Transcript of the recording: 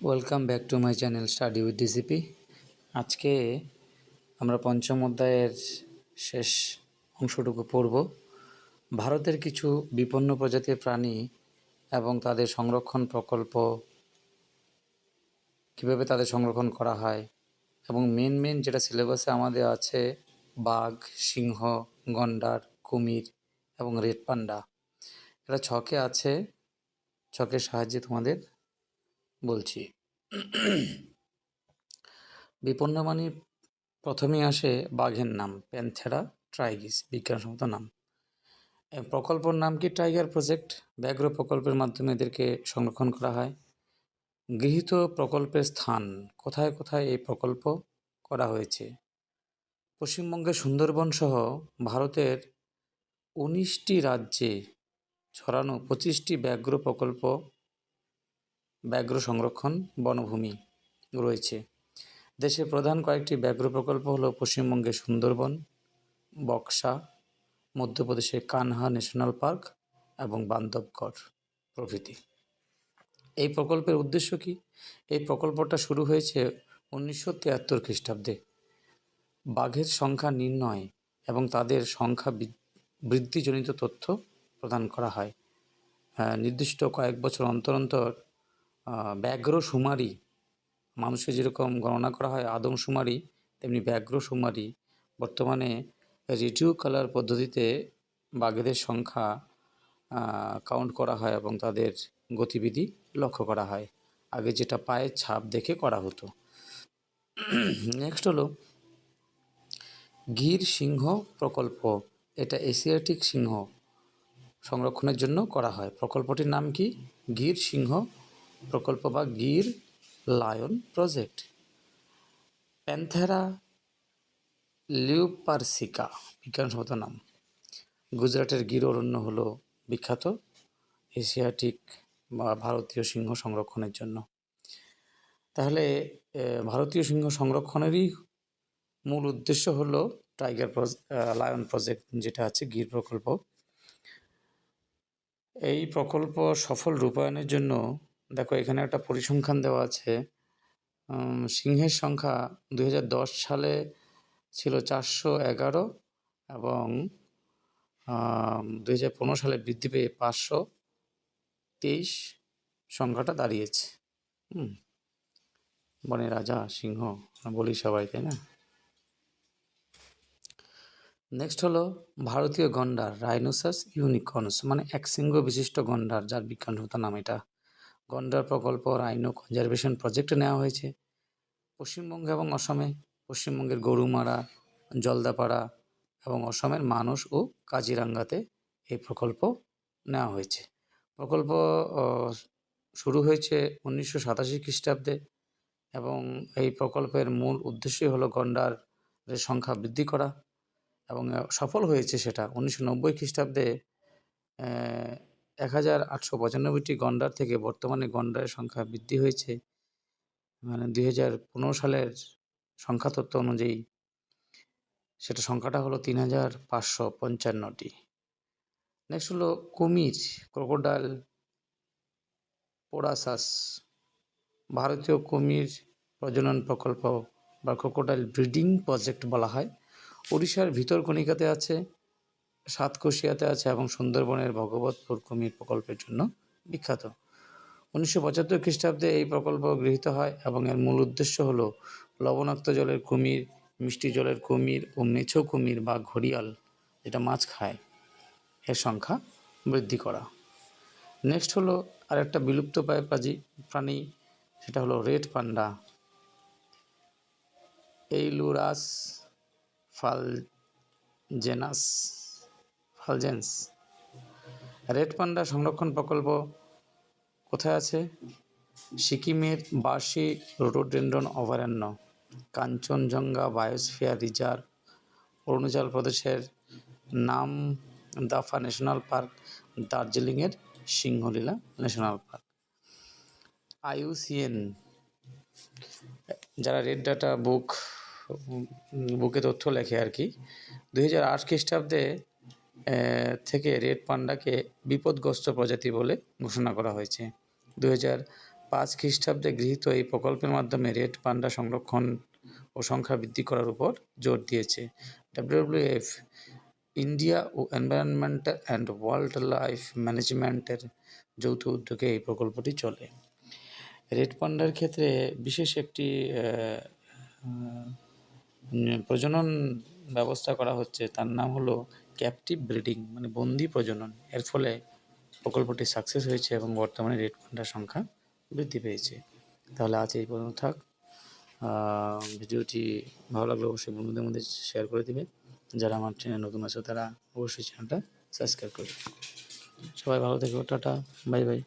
Welcome back to my channel study with DCP. আজকে আমরা পঞ্চম অধ্যায়ের শেষ অংশটুকু পড়ব। ভারতের কিছু বিপন্ন প্রজাতির প্রাণী এবং তাদের সংরক্ষণ প্রকল্প, কীভাবে তাদের সংরক্ষণ করা হয়, এবং মেন যেটা সিলেবাসে আমাদের আছে বাঘ, সিংহ, গন্ডার, কুমির এবং রেড পান্ডা। এটা ছকে আছে, ছকের সাহায্যে তোমাদের বলছি। বিপন্ন মানে প্রথমেই আসে বাঘের নাম, প্যান্থেরা ট্রাইগিস, বিজ্ঞানসম্মত নাম। প্রকল্পর নাম কি? Tiger project. ব্যাঘ্র প্রকল্পের মাধ্যমে এদেরকে সংরক্ষণ করা হয়। গৃহীত প্রকল্পের স্থান, কোথায় কোথায় এই প্রকল্প করা হয়েছে? পশ্চিমবঙ্গের সুন্দরবন সহ ভারতের 19টি রাজ্যে ছড়ানো 25টি ব্যাঘ্র প্রকল্প, ব্যাঘ্র সংরক্ষণ বনভূমি রয়েছে। দেশের প্রধান কয়েকটি ব্যাঘ্র প্রকল্প হলো পশ্চিমবঙ্গের সুন্দরবন, বক্সা, মধ্যপ্রদেশের কানহা ন্যাশনাল পার্ক এবং বান্ধবগড় প্রভৃতি। এই প্রকল্পের উদ্দেশ্য কি? এই প্রকল্পটা শুরু হয়েছে 1973 খ্রিস্টাব্দে। বাঘের সংখ্যা নির্ণয় এবং তাদের সংখ্যা বৃদ্ধিজনিত তথ্য প্রদান করা হয়। নির্দিষ্ট কয়েক বছর অন্তর অন্তর ব্যাঘ্র শুমারি, মানুষের যেরকম গণনা করা হয় আদমশুমারি, তেমনি ব্যাঘ্র শুমারি। বর্তমানে রেডিও কালার পদ্ধতিতে বাঘেদের সংখ্যা কাউন্ট করা হয় এবং তাদের গতিবিধি লক্ষ্য করা হয়। আগে যেটা পায়ের ছাপ দেখে করা হতো। নেক্সট হলো গির সিংহ প্রকল্প। এটা এশিয়াটিক সিংহ সংরক্ষণের জন্য করা হয়। প্রকল্পটির নাম কি? গির সিংহ প্রকল্প বা গির লায়ন প্রজেক্ট। প্যান্থেরা লিওপারসিকা, বিজ্ঞানসম্মত নাম। গুজরাটের গির অরণ্য হলো বিখ্যাত এশিয়াটিক বা ভারতীয় সিংহ সংরক্ষণের জন্য। তাহলে ভারতীয় সিংহ সংরক্ষণেরই মূল উদ্দেশ্য হলো টাইগার লায়ন প্রজেক্ট, যেটা আছে গির প্রকল্প। এই প্রকল্প সফল রূপায়ণের জন্য দেখো এখানে একটা পরিসংখ্যান দেওয়া আছে। সিংহের সংখ্যা 2010 সালে ছিল 411 এবং 2015 সালে বৃদ্ধি পেয়ে 523 সংখ্যাটা দাঁড়িয়েছে। বনের রাজা সিংহ বলি সবাই, তাই না? নেক্সট হলো ভারতীয় গন্ডার, রাইনোসাস ইউনিকর্নস, মানে একশৃঙ্গ বিশিষ্ট গন্ডার, যার বিজ্ঞানসম্মত নাম এটা। গন্ডার প্রকল্প রাইনো কনজারভেশন প্রজেক্টে নেওয়া হয়েছে পশ্চিমবঙ্গ এবং অসমে। পশ্চিমবঙ্গের গরুমারা, জলদাপাড়া এবং অসমের মানস ও কাজিরাঙ্গাতে এই প্রকল্প নেওয়া হয়েছে। প্রকল্প শুরু হয়েছে 1987 খ্রিস্টাব্দে এবং এই প্রকল্পের মূল উদ্দেশ্যই হলো গন্ডারের সংখ্যা বৃদ্ধি করা এবং সফল হয়েছে সেটা। 1990 খ্রিস্টাব্দে 1895টি গন্ডার থেকে বর্তমানে গন্ডারের সংখ্যা বৃদ্ধি হয়েছে, মানে 2015 সালের সংখ্যা তথ্য অনুযায়ী সেটা সংখ্যাটা হলো 3555টি। নেক্সট হলো কুমির, ক্রোকোডাইল পোরাসাস। ভারতীয় কুমির প্রজনন প্রকল্প বা ক্রোকোডাইল ব্রিডিং প্রজেক্ট বলা হয়। উড়িষ্যার ভিতরকণিকাতে আছে, সাতকোশিয়াতে আছে এবং সুন্দরবনের ভগবতপুর কুমির প্রকল্পের জন্য বিখ্যাত। 1975 খ্রিস্টাব্দে এই প্রকল্প গৃহীত হয় এবং এর মূল উদ্দেশ্য হল লবণাক্ত জলের কুমির, মিষ্টি জলের কুমির ও মেছো কুমির বা ঘড়িয়াল, যেটা মাছ খায়, এর সংখ্যা বৃদ্ধি করা। নেক্সট হলো আরেকটা বিলুপ্তপ্রায় প্রাণী, সেটা হলো রেড পান্ডা, এইলুরাস ফালজেন্স। রেড পান্ডা সংরক্ষণ প্রকল্প কোথায় আছে? সিকিমের বার্ষি রোডোডেন্ড্রন অভয়ারণ্য, কাঞ্চনজঙ্ঘা বায়োস্ফিয়ার রিজার্ভ, অরুণাচল প্রদেশের নামদাফা ন্যাশনাল পার্ক, দার্জিলিংয়ের সিংহলীলা ন্যাশনাল পার্ক। IUCN, যারা রেড ডাটা বুকে তথ্য লেখে আর কি, 2008 খ্রিস্টাব্দে থেকে রেড পান্ডাকে বিপদগ্রস্ত প্রজাতি বলে ঘোষণা করা হয়েছে। 5 খ্রিস্টাব্দে গৃহীত এই প্রকল্পের মাধ্যমে রেড পান্ডা সংরক্ষণ ও সংখ্যা বৃদ্ধি করার উপর জোর দিয়েছে। WWF ইন্ডিয়া ও এনভায়রনমেন্টাল অ্যান্ড ওয়াইল্ড লাইফ ম্যানেজমেন্টের যৌথ উদ্যোগে এই প্রকল্পটি চলে। রেড পান্ডার ক্ষেত্রে বিশেষ একটি প্রজনন ব্যবস্থা করা হচ্ছে, তার নাম হলো ক্যাপটিভ ব্রিডিং, মানে বন্দি প্রজনন। এর ফলে প্রকল্পটি সাকসেস হয়েছে এবং বর্তমানে রেড পান্ডার সংখ্যা বৃদ্ধি পেয়েছে। তাহলে আজ এই পর্যন্ত থাক। ভিডিওটি ভালো লাগলে অবশ্যই বন্ধুদের মধ্যে শেয়ার করে দিবে। যারা আমার চ্যানেল নতুন আছে তারা অবশ্যই চ্যানেলটা সাবস্ক্রাইব করবে। সবাই ভালো থেকো, টাটা, বাই বাই।